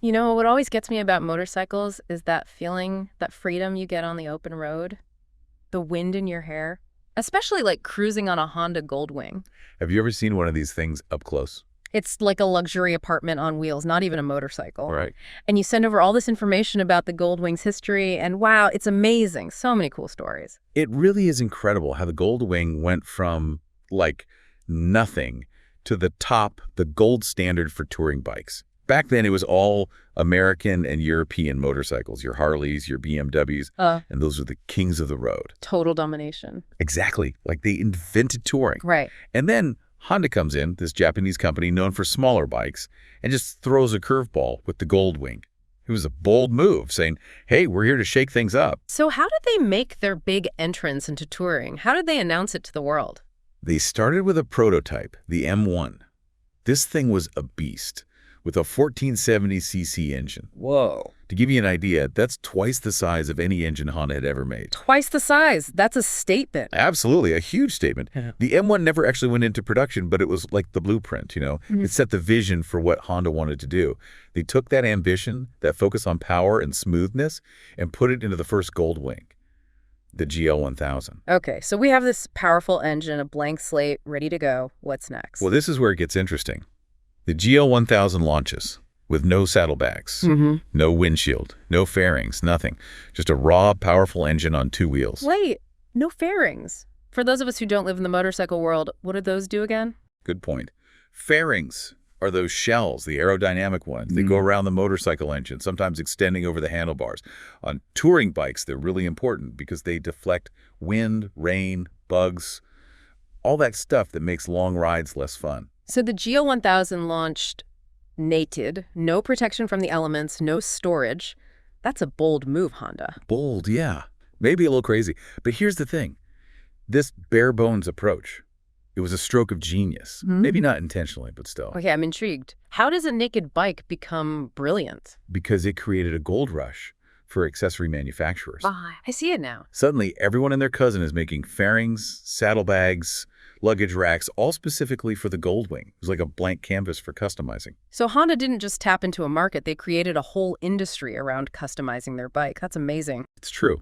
You know, what always gets me about motorcycles is that feeling, that freedom you get on the open road, the wind in your hair, especially like cruising on a Honda Goldwing. Have you ever seen one of these things up close? It's like a luxury apartment on wheels, not even a motorcycle. Right. And you send over all this information about the Goldwing's history, and wow, it's amazing. So many cool stories. It really is incredible how the Goldwing went from, like, nothing to the top, the gold standard for touring bikes. Back then, it was all American and European motorcycles, your Harleys, your BMWs, and those were the kings of the road. Total domination. Exactly. Like they invented touring. Right. And then Honda comes in, this Japanese company known for smaller bikes, and just throws a curveball with the Goldwing. It was a bold move, saying, hey, we're here to shake things up. So how did they make their big entrance into touring? How did they announce it to the world? They started with a prototype, the M1. This thing was a beast, with a 1470cc engine. Whoa. To give you an idea, that's twice the size of any engine Honda had ever made. Twice the size. That's a statement. Absolutely, a huge statement. Yeah. The M1 never actually went into production, but it was like the blueprint, you know? It set the vision for what Honda wanted to do. They took that ambition, that focus on power and smoothness, and put it into the first Goldwing, the GL1000. Okay, so we have this powerful engine, a blank slate, ready to go. What's next? Well, this is where it gets interesting. The GL1000 launches with no saddlebags, no windshield, no fairings, nothing. Just a raw, powerful engine on two wheels. Wait, no fairings. For those of us who don't live in the motorcycle world, what do those do again? Good point. Fairings are those shells, the aerodynamic ones. They go around the motorcycle engine, sometimes extending over the handlebars. On touring bikes, they're really important because they deflect wind, rain, bugs, all that stuff that makes long rides less fun. So the GL1000 launched naked, no protection from the elements, no storage. That's a bold move, Honda. Bold, yeah. Maybe a little crazy. But here's the thing. This bare-bones approach, it was a stroke of genius. Maybe not intentionally, but still. Okay, I'm intrigued. How does a naked bike become brilliant? Because it created a gold rush for accessory manufacturers. I see it now. Suddenly, everyone and their cousin is making fairings, saddlebags, luggage racks, all specifically for the Goldwing. It was like a blank canvas for customizing. So Honda didn't just tap into a market, they created a whole industry around customizing their bike. That's amazing. It's true.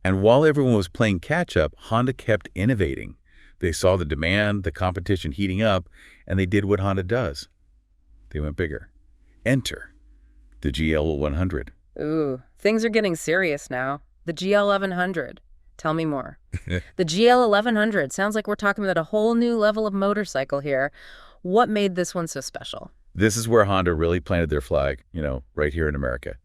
And while everyone was playing catch-up, Honda kept innovating. They saw the demand, the competition heating up, and they did what Honda does. They went bigger. Enter the GL100. Ooh, things are getting serious now. The GL1100. Tell me more. The GL1100 sounds like we're talking about a whole new level of motorcycle here. What made this one so special? This is where Honda really planted their flag, you know, right here in America.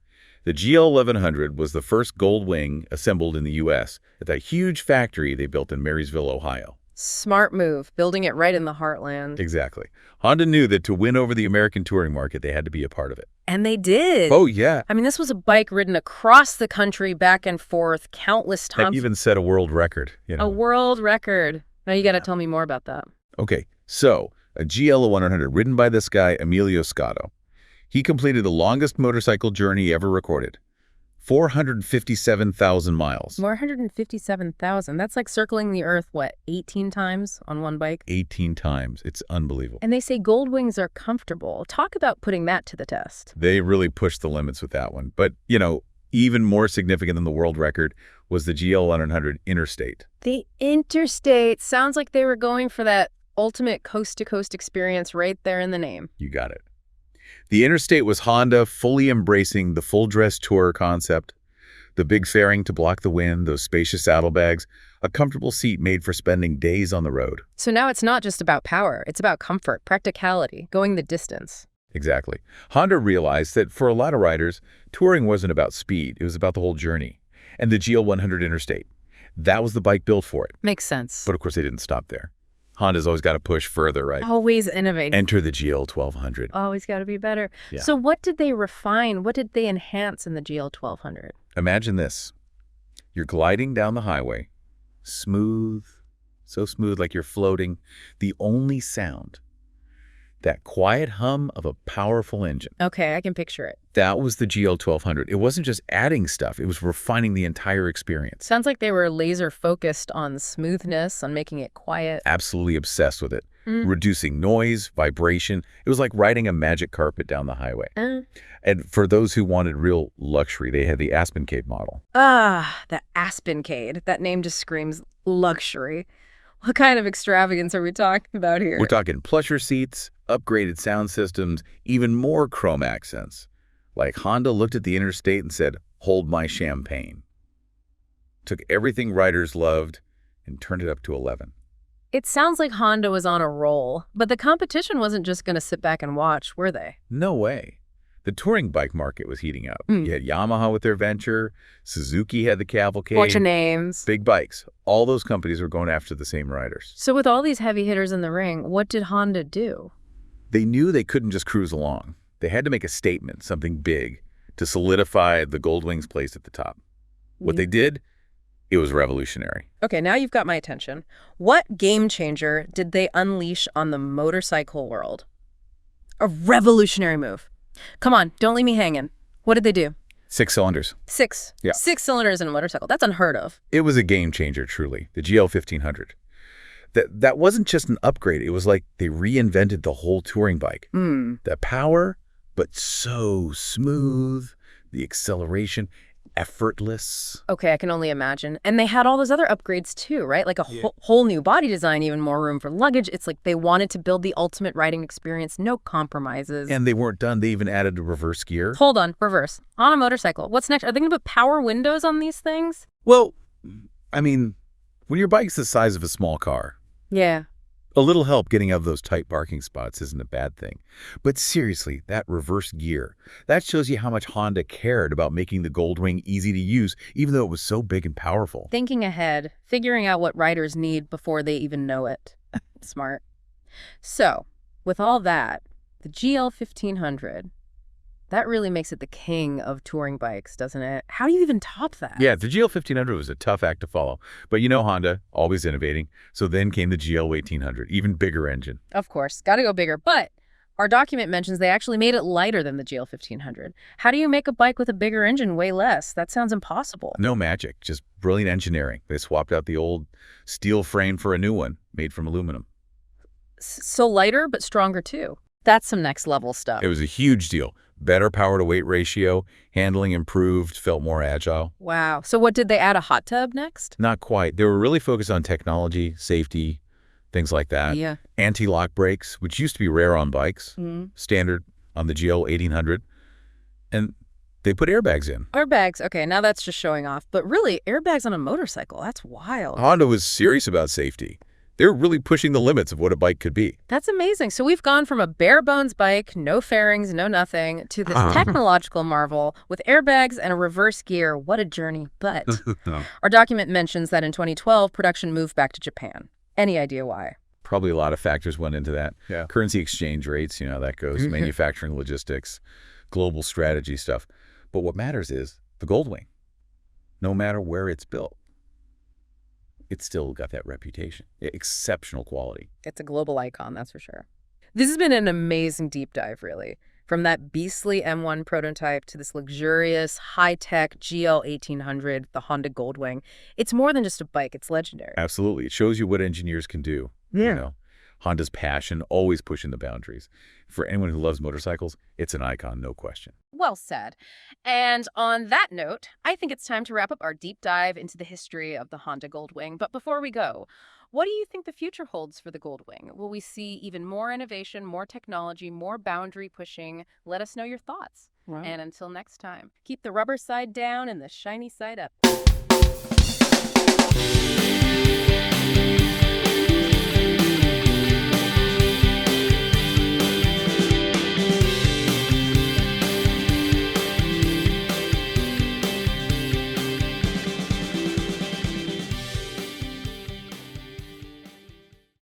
The GL1100 was the first Goldwing assembled in the U.S. at that huge factory they built in Marysville, Ohio. Smart move, building it right in the heartland. Exactly. Honda knew that to win over the American touring market, they had to be a part of it. And they did. Oh, yeah. I mean, this was a bike ridden across the country, back and forth, countless times. That even set a world record, you know. A world record. Now you got to tell me more about that. Okay, so a GL100 ridden by this guy, Emilio Scotto. He completed the longest motorcycle journey ever recorded. 457,000 miles. 457,000. That's like circling the Earth, what, 18 times on one bike? 18 times. It's unbelievable. And they say Goldwings are comfortable. Talk about putting that to the test. They really pushed the limits with that one. But, you know, even more significant than the world record was the GL100 Interstate. The Interstate. Sounds like they were going for that ultimate coast-to-coast experience right there in the name. You got it. The Interstate was Honda fully embracing the full-dress tourer concept, the big fairing to block the wind, those spacious saddlebags, a comfortable seat made for spending days on the road. So now it's not just about power, it's about comfort, practicality, going the distance. Exactly. Honda realized that for a lot of riders, touring wasn't about speed, it was about the whole journey. And the GL100 Interstate, that was the bike built for it. Makes sense. But of course they didn't stop there. Honda's always got to push further, right? Always innovating. Enter the GL1200. Always got to be better. Yeah. So what did they refine? What did they enhance in the GL1200? Imagine this. You're gliding down the highway, smooth, so smooth like you're floating. The only sound, that quiet hum of a powerful engine. Okay, I can picture it. That was the GL1200. It wasn't just adding stuff, it was refining the entire experience. Sounds like they were laser focused on smoothness, on making it quiet. Absolutely obsessed with it. reducing noise, vibration. It was like riding a magic carpet down the highway. And for those who wanted real luxury, they had the Aspencade model. The Aspencade. That name just screams luxury. What kind of extravagance are we talking about here? We're talking plusher seats, upgraded sound systems, even more chrome accents. Like Honda looked at the interstate and said, "Hold my champagne." Took everything riders loved and turned it up to 11. It sounds like Honda was on a roll, but the competition wasn't just going to sit back and watch, were they? No way. The touring bike market was heating up. You had Yamaha with their Venture, Suzuki had the Cavalcade. Bunch of names. Big bikes. All those companies were going after the same riders. So with all these heavy hitters in the ring, what did Honda do? They knew they couldn't just cruise along. They had to make a statement, something big, to solidify the Goldwing's place at the top. What they did, it was revolutionary. Okay, now you've got my attention. What game changer did they unleash on the motorcycle world? A revolutionary move. Come on, don't leave me hanging. What did they do? 6 cylinders. 6. Yeah. 6 cylinders in a motorcycle. That's unheard of. It was a game changer, truly. The GL 1500. That wasn't just an upgrade. It was like they reinvented the whole touring bike. The power, but so smooth. The acceleration, effortless. Okay, I can only imagine. And they had all those other upgrades too, right? Like a whole new body design, even more room for luggage. It's like they wanted to build the ultimate riding experience, no compromises. And they weren't done. They even added a reverse gear. Hold on, reverse. On a motorcycle. What's next? Are they going to put power windows on these things? Well, I mean, when your bike's the size of a small car, Yeah. a little help getting out of those tight parking spots isn't a bad thing. But seriously, that reverse gear, that shows you how much Honda cared about making the Goldwing easy to use, even though it was so big and powerful. Thinking ahead, figuring out what riders need before they even know it. Smart. So, with all that, the GL 1500, that really makes it the king of touring bikes, doesn't it? How do you even top that? Yeah, the GL 1500 was a tough act to follow. But you know Honda, always innovating. So then came the GL 1800, even bigger engine. Of course, got to go bigger. But our document mentions they actually made it lighter than the GL 1500. How do you make a bike with a bigger engine weigh less? That sounds impossible. No magic, just brilliant engineering. They swapped out the old steel frame for a new one made from aluminum. So lighter, but stronger too. That's some next level stuff. It was a huge deal. Better power to weight ratio, handling improved, felt more agile. Wow. So what, did they add a hot tub next? Not quite. They were really focused on technology, safety, things like that. Yeah. Anti-lock brakes, which used to be rare on bikes, standard on the GL 1800. And they put airbags in. Airbags. Okay, now that's just showing off. But really, airbags on a motorcycle, that's wild. Honda was serious about safety. They're really pushing the limits of what a bike could be. That's amazing. So we've gone from a bare bones bike, no fairings, no nothing, to this technological marvel with airbags and a reverse gear. What a journey. But our document mentions that in 2012, production moved back to Japan. Any idea why? Probably a lot of factors went into that. Yeah. Currency exchange rates, you know, that goes. Manufacturing logistics, global strategy stuff. But what matters is the Goldwing. No matter where it's built, it's still got that reputation. Exceptional quality. It's a global icon, that's for sure. This has been an amazing deep dive, really. From that beastly M1 prototype to this luxurious, high-tech GL 1800, the Honda Goldwing. It's more than just a bike, it's legendary. Absolutely. It shows you what engineers can do. Yeah. You know, Honda's passion, always pushing the boundaries. For anyone who loves motorcycles, it's an icon, no question. Well said. And on that note, I think it's time to wrap up our deep dive into the history of the Honda Goldwing. But before we go, what do you think the future holds for the Goldwing? Will we see even more innovation, more technology, more boundary pushing? Let us know your thoughts. Wow. And until next time, keep the rubber side down and the shiny side up.